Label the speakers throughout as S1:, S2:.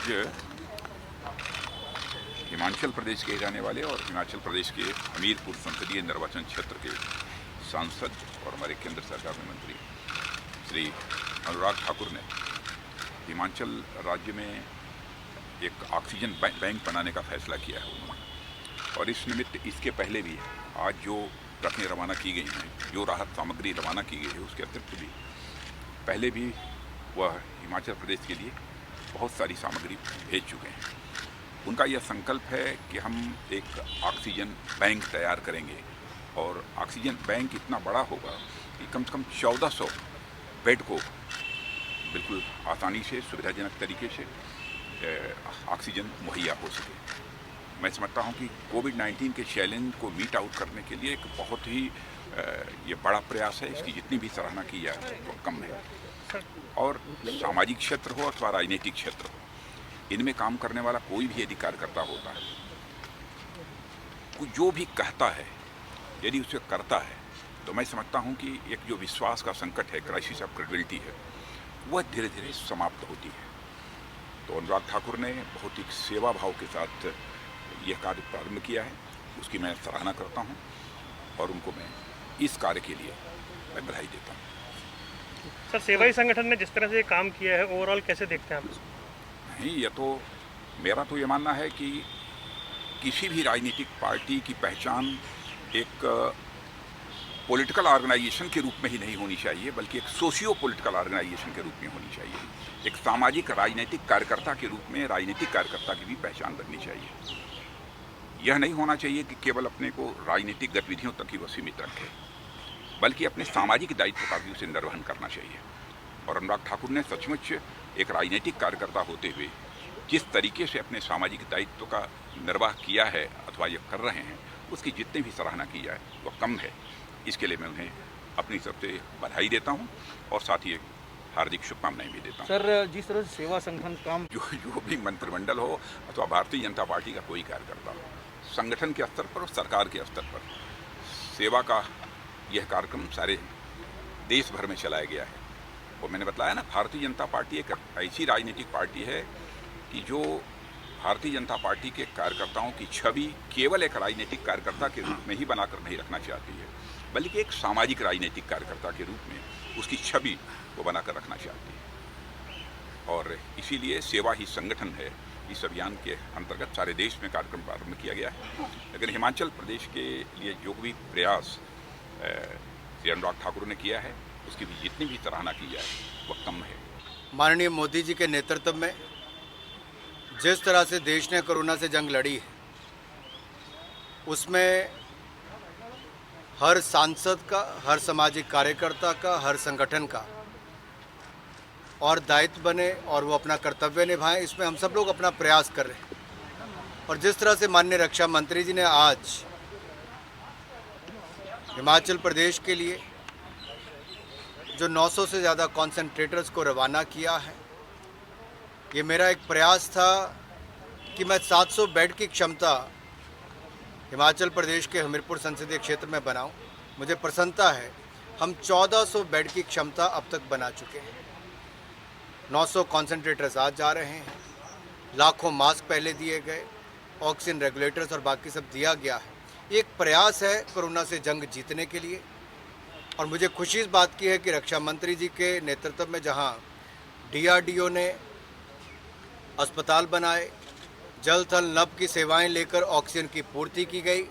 S1: आज हिमाचल प्रदेश के रहने वाले और हिमाचल प्रदेश के हमीरपुर संसदीय निर्वाचन क्षेत्र के सांसद और हमारे केंद्र सरकार में मंत्री श्री अनुराग ठाकुर ने हिमाचल राज्य में एक ऑक्सीजन बैंक बनाने का फैसला किया है उन्होंने। और इस निमित्त इसके पहले भी आज जो ट्रकें रवाना की गई हैं, जो राहत सामग्री रवाना की गई है, उसके अतिरिक्त भी पहले भी वह हिमाचल प्रदेश के लिए बहुत सारी सामग्री भेज चुके हैं। उनका यह संकल्प है कि हम एक ऑक्सीजन बैंक तैयार करेंगे और ऑक्सीजन बैंक इतना बड़ा होगा कि कम से कम 1400 बेड को बिल्कुल आसानी से, सुविधाजनक तरीके से ऑक्सीजन मुहैया हो सके। मैं समझता हूं कि कोविड-19 के चैलेंज को मीट आउट करने के लिए एक बहुत ही ये बड़ा प्रयास है। इसकी जितनी भी सराहना की जाए वो कम है। और सामाजिक क्षेत्र हो अथवा राजनीतिक क्षेत्र हो, इनमें काम करने वाला कोई भी यदि कार्यकर्ता होता है, जो भी कहता है यदि उसे करता है, तो मैं समझता हूं कि एक जो विश्वास का संकट है, क्राइसिस ऑफ क्रेडिबिलिटी है, वह धीरे धीरे समाप्त होती है। तो अनुराग ठाकुर ने बहुत ही सेवा भाव के साथ यह कार्य प्रारंभ किया है, उसकी मैं सराहना करता हूं और उनको मैं इस कार्य के लिए मैं बधाई देता हूं।
S2: सर, सेवाई संगठन ने जिस तरह से काम किया है, ओवरऑल कैसे देखते हैं आप इसको?
S1: नहीं, यह तो मेरा तो ये मानना है कि किसी भी राजनीतिक पार्टी की पहचान एक पॉलिटिकल ऑर्गेनाइजेशन के रूप में ही नहीं होनी चाहिए, बल्कि एक सोशियो पॉलिटिकल ऑर्गेनाइजेशन के रूप में होनी चाहिए। एक सामाजिक राजनीतिक कार्यकर्ता के रूप में राजनीतिक कार्यकर्ता की भी पहचान बननी चाहिए। यह नहीं होना चाहिए कि केवल अपने को राजनीतिक गतिविधियों तक ही वो सीमित रखे, बल्कि अपने सामाजिक दायित्व का भी उसे निर्वहन करना चाहिए। और अनुराग ठाकुर ने सचमुच एक राजनीतिक कार्यकर्ता होते हुए जिस तरीके से अपने सामाजिक दायित्व का निर्वाह किया है अथवा ये कर रहे हैं, उसकी जितनी भी सराहना की जाए वो कम है। इसके लिए मैं उन्हें अपनी तरफ से बधाई देता हूं और साथ ही हार्दिक शुभकामनाएं भी देता हूं।
S3: सर, जिस तरह से सेवा संगठन काम
S1: जो भी मंत्रिमंडल हो अथवा भारतीय जनता पार्टी का कोई कार्यकर्ता हो, संगठन के स्तर पर और सरकार के स्तर पर सेवा का यह कार्यक्रम सारे देश भर में चलाया गया है। और मैंने बताया ना, भारतीय जनता पार्टी एक ऐसी राजनीतिक पार्टी है कि जो भारतीय जनता पार्टी के कार्यकर्ताओं की छवि केवल एक राजनीतिक कार्यकर्ता के रूप में ही बनाकर नहीं रखना चाहती है, बल्कि एक सामाजिक राजनीतिक कार्यकर्ता के रूप में उसकी छवि को बनाकर रखना चाहती है। और इसीलिए सेवा ही संगठन है, इस अभियान के अंतर्गत सारे देश में कार्यक्रम प्रारंभ किया गया है। लेकिन हिमाचल प्रदेश के लिए जो भी प्रयास श्री अनुराग ठाकुर ने किया है, उसकी भी जितनी भी सराहना की जाए वह कम है।
S4: माननीय मोदी जी के नेतृत्व में जिस तरह से देश ने कोरोना से जंग लड़ी है, उसमें हर सांसद का, हर सामाजिक कार्यकर्ता का, हर संगठन का और दायित्व बने और वो अपना कर्तव्य निभाएं, इसमें हम सब लोग अपना प्रयास कर रहे हैं। और जिस तरह से माननीय रक्षा मंत्री जी ने आज हिमाचल प्रदेश के लिए जो 900 से ज़्यादा कॉन्सेंट्रेटर्स को रवाना किया है, ये मेरा एक प्रयास था कि मैं 700 बेड की क्षमता हिमाचल प्रदेश के हमीरपुर संसदीय क्षेत्र में बनाऊं। मुझे प्रसन्नता है, हम 1400 बेड की क्षमता अब तक बना चुके हैं। 900 कॉन्सेंट्रेटर्स आज जा रहे हैं, लाखों मास्क पहले दिए गए, ऑक्सीजन रेगुलेटर्स और बाकी सब दिया गया है। एक प्रयास है कोरोना से जंग जीतने के लिए। और मुझे खुशी इस बात की है कि रक्षा मंत्री जी के नेतृत्व में जहां DRDO ने अस्पताल बनाए, जल थल नभ की सेवाएं लेकर ऑक्सीजन की पूर्ति की गई।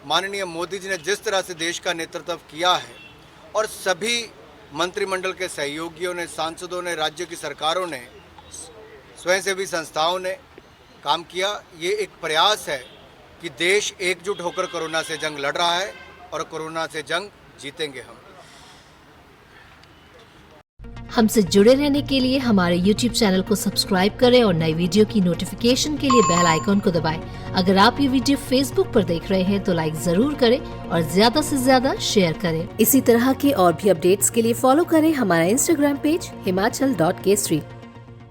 S4: माननीय मोदी जी ने जिस तरह से देश का नेतृत्व किया है और सभी मंत्रिमंडल के सहयोगियों ने, सांसदों ने, राज्य की सरकारों ने, स्वयंसेवी संस्थाओं ने काम किया, ये एक प्रयास है कि देश एकजुट होकर कोरोना से जंग लड़ रहा है और कोरोना से जंग जीतेंगे हम।
S5: हमसे जुड़े रहने के लिए हमारे YouTube चैनल को सब्सक्राइब करें और नई वीडियो की नोटिफिकेशन के लिए बेल आइकॉन को दबाएं। अगर आप ये वीडियो Facebook पर देख रहे हैं तो लाइक जरूर करें और ज्यादा से ज्यादा शेयर करें। इसी तरह के और भी अपडेट्स के लिए फॉलो करें हमारा Instagram पेज himachal.kshri।